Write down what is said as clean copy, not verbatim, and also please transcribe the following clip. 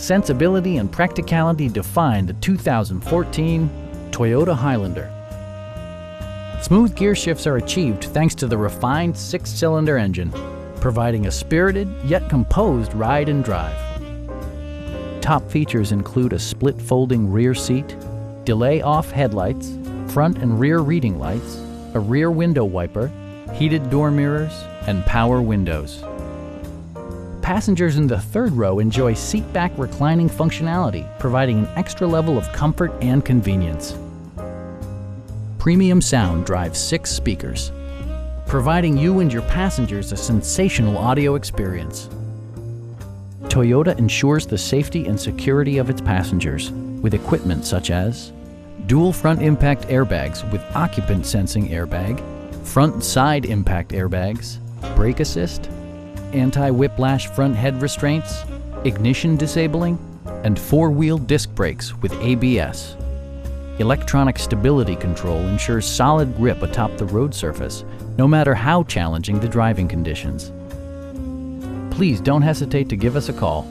sensibility and practicality define the 2014 Toyota Highlander. Smooth gear shifts are achieved thanks to the refined 6-cylinder engine, providing a spirited yet composed ride and drive. Top features include a split folding rear seat, delay-off headlights, front and rear reading lights, a rear window wiper, heated door mirrors, and power windows. Passengers in the third row enjoy seat-back reclining functionality, providing an extra level of comfort and convenience. Premium sound drives 6 speakers, providing you and your passengers a sensational audio experience. Toyota ensures the safety and security of its passengers with equipment such as dual front impact airbags with occupant sensing airbag, front and side impact airbags, brake assist, anti-whiplash front head restraints, ignition disabling, and 4-wheel disc brakes with ABS. Electronic stability control ensures solid grip atop the road surface, no matter how challenging the driving conditions. Please don't hesitate to give us a call.